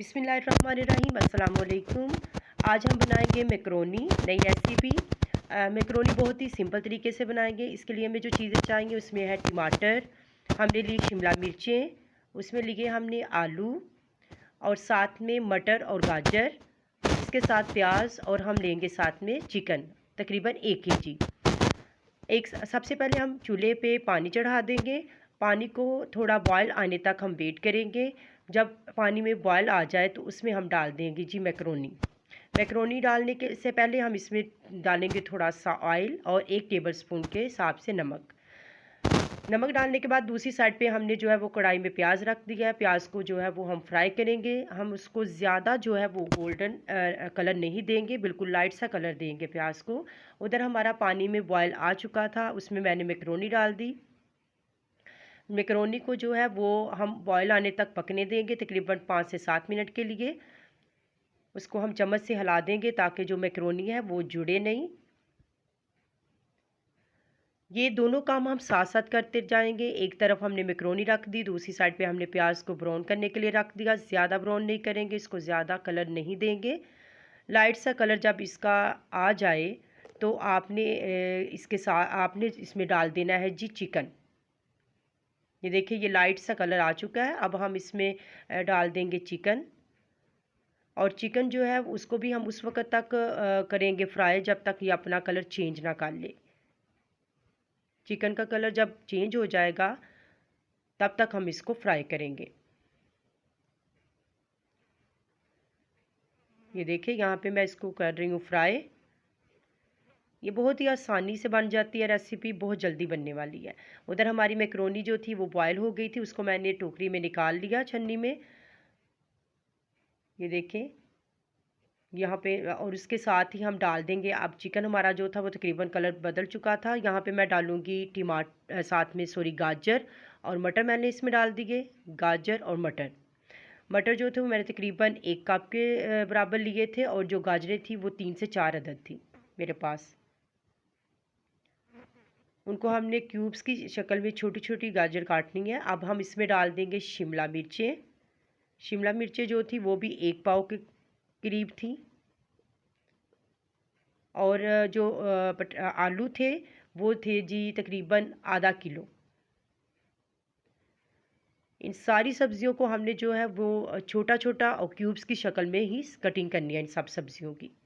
बिस्मिल्लाहिर्रहमानिर्रहीम, अस्सलाम वालेकुम। आज हम बनाएंगे मैक्रोनी, नई रेसिपी। मैक्रोनी बहुत ही सिंपल तरीके से बनाएंगे। इसके लिए हमें जो चीज़ें चाहिए उसमें है टमाटर, हमने ली शिमला मिर्चें, उसमें लिए हमने आलू और साथ में मटर और गाजर, इसके साथ प्याज और हम लेंगे साथ में चिकन तकरीबन 1 केजी। सबसे पहले हम चूल्हे पे पानी चढ़ा देंगे। पानी को थोड़ा बॉयल आने तक हम वेट करेंगे। जब पानी में बॉयल आ जाए तो उसमें हम डाल देंगे जी मैक्रोनी। मैक्रोनी डालने के से पहले हम इसमें डालेंगे थोड़ा सा ऑयल और 1 टेबलस्पून के हिसाब से नमक। नमक डालने के बाद दूसरी साइड पे हमने जो है वो कढ़ाई में प्याज रख दिया है। प्याज को जो है वो हम फ्राई करेंगे। हम उसको ज़्यादा जो है वो गोल्डन कलर नहीं देंगे, बिल्कुल लाइट सा कलर देंगे प्याज को। उधर हमारा पानी में बॉयल आ चुका था, उसमें मैंने मैक्रोनी डाल दी। मैक्रोनी को जो है वो हम बॉयल आने तक पकने देंगे तकरीबन 5 से 7 मिनट के लिए। उसको हम चम्मच से हिला देंगे ताकि जो मैक्रोनी है वो जुड़े नहीं। ये दोनों काम हम साथ साथ करते जाएंगे। एक तरफ हमने मैक्रोनी रख दी, दूसरी साइड पे हमने प्याज को ब्राउन करने के लिए रख दिया। ज़्यादा ब्राउन नहीं करेंगे, इसको ज़्यादा कलर नहीं देंगे। लाइट सा कलर जब इसका आ जाए तो आपने इसमें डाल देना है जी चिकन। ये देखिए ये लाइट सा कलर आ चुका है। अब हम इसमें डाल देंगे चिकन। और चिकन जो है उसको भी हम उस वक्त तक करेंगे फ्राई जब तक ये अपना कलर चेंज ना कर ले। चिकन का कलर जब चेंज हो जाएगा तब तक हम इसको फ्राई करेंगे। ये देखिए यहाँ पे मैं इसको कर रही हूँ फ्राई। ये बहुत ही आसानी से बन जाती है रेसिपी, बहुत जल्दी बनने वाली है। उधर हमारी मैक्रोनी जो थी वो बॉयल हो गई थी, उसको मैंने टोकरी में निकाल लिया छन्नी में। ये देखें यहाँ पे, और उसके साथ ही हम डाल देंगे। अब चिकन हमारा जो था वो तकरीबन कलर बदल चुका था। यहाँ पे मैं डालूँगी साथ में गाजर और मटर मैंने इसमें डाल दिए। गाजर और मटर जो थे वो मैंने तकरीबन 1 कप के बराबर लिए थे, और जो गाजरें थी वो 3 से 4 अदद थी मेरे पास। उनको हमने क्यूब्स की शक्ल में छोटी छोटी गाजर काटनी है। अब हम इसमें डाल देंगे शिमला मिर्चें। शिमला मिर्चें जो थी वो भी 1 पाव के करीब थी। और जो आलू थे वो थे जी तकरीबन आधा किलो। इन सारी सब्जियों को हमने जो है वो छोटा छोटा और क्यूब्स की शक्ल में ही कटिंग करनी है इन सब सब्जियों की।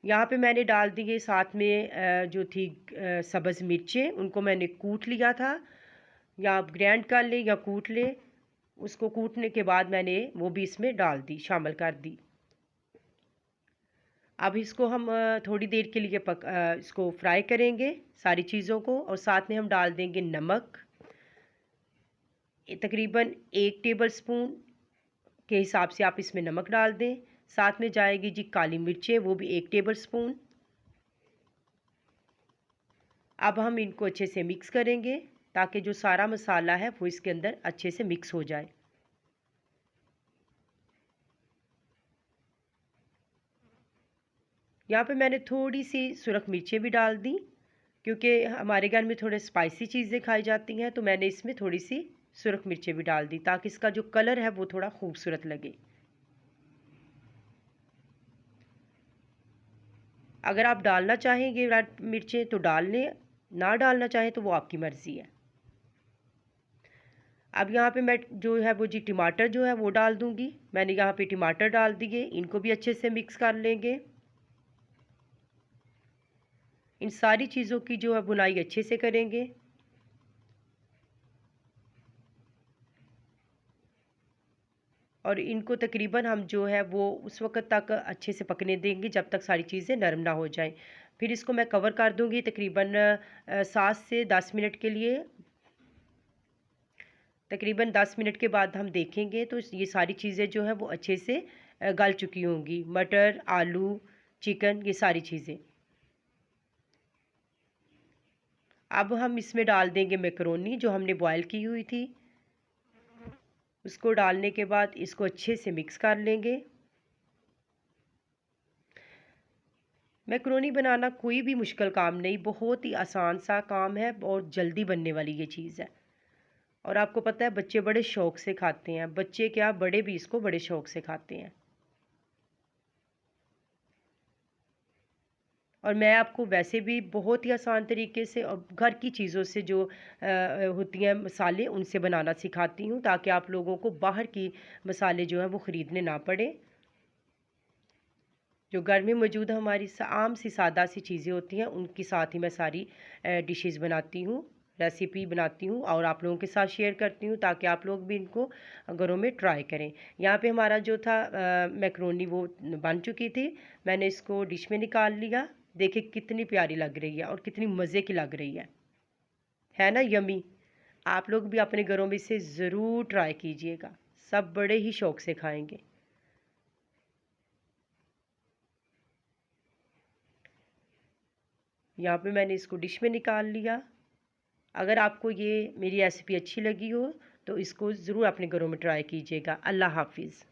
यहाँ पे मैंने डाल दिए साथ में जो थी सब्ज़ मिर्चें, उनको मैंने कूट लिया था। या आप ग्राइंड कर लें या कूट लें। उसको कूटने के बाद मैंने वो भी इसमें डाल दी, शामिल कर दी। अब इसको हम थोड़ी देर के लिए इसको फ्राई करेंगे सारी चीज़ों को। और साथ में हम डाल देंगे नमक, तकरीबन 1 टेबलस्पून के हिसाब से आप इसमें नमक डाल दें। साथ में जाएगी जी काली मिर्चें, वो भी 1 टेबलस्पून। अब हम इनको अच्छे से मिक्स करेंगे ताकि जो सारा मसाला है वो इसके अंदर अच्छे से मिक्स हो जाए। यहाँ पे मैंने थोड़ी सी सुरख मिर्चें भी डाल दी, क्योंकि हमारे घर में थोड़े स्पाइसी चीज़ें खाई जाती हैं, तो मैंने इसमें थोड़ी सी सुरख मिर्चें भी डाल दी ताकि इसका जो कलर है वो थोड़ा खूबसूरत लगे। अगर आप डालना चाहेंगे रेड मिर्चें तो डाल लें, ना डालना चाहें तो वो आपकी मर्ज़ी है। अब यहाँ पे मैं जो है वो जी टमाटर जो है वो डाल दूँगी। मैंने यहाँ पे टमाटर डाल दिए, इनको भी अच्छे से मिक्स कर लेंगे। इन सारी चीज़ों की जो है बुनाई अच्छे से करेंगे। और इनको तकरीबन हम जो है वो उस वक्त तक अच्छे से पकने देंगे जब तक सारी चीज़ें नरम ना हो जाएं। फिर इसको मैं कवर कर दूँगी तकरीबन 7 से 10 मिनट के लिए। तकरीबन 10 मिनट के बाद हम देखेंगे तो ये सारी चीज़ें जो है वो अच्छे से गल चुकी होंगी। मटर, आलू, चिकन, ये सारी चीज़ें। अब हम इसमें डाल देंगे मैक्रोनी जो हमने बॉयल की हुई थी। उसको डालने के बाद इसको अच्छे से मिक्स कर लेंगे। मैक्रोनी बनाना कोई भी मुश्किल काम नहीं, बहुत ही आसान सा काम है और जल्दी बनने वाली ये चीज़ है। और आपको पता है बच्चे बड़े शौक से खाते हैं, बच्चे क्या बड़े भी इसको बड़े शौक से खाते हैं। और मैं आपको वैसे भी बहुत ही आसान तरीके से और घर की चीज़ों से जो होती हैं मसाले उनसे बनाना सिखाती हूँ, ताकि आप लोगों को बाहर की मसाले जो हैं वो ख़रीदने ना पड़े। जो घर में मौजूद हमारी आम सी सादा सी चीज़ें होती हैं उनके साथ ही मैं सारी डिशेस बनाती हूँ, रेसिपी बनाती हूँ और आप लोगों के साथ शेयर करती हूँ, ताकि आप लोग भी इनको घरों में ट्राई करें। यहाँ पे हमारा जो था मैक्रोनी वो बन चुकी थी। मैंने इसको डिश में निकाल लिया। देखिए कितनी प्यारी लग रही है और कितनी मज़े की लग रही है ना, यमी। आप लोग भी अपने घरों में इसे ज़रूर ट्राई कीजिएगा, सब बड़े ही शौक से खाएंगे। यहाँ पे मैंने इसको डिश में निकाल लिया। अगर आपको ये मेरी रेसिपी अच्छी लगी हो तो इसको ज़रूर अपने घरों में ट्राई कीजिएगा। अल्लाह हाफ़िज़।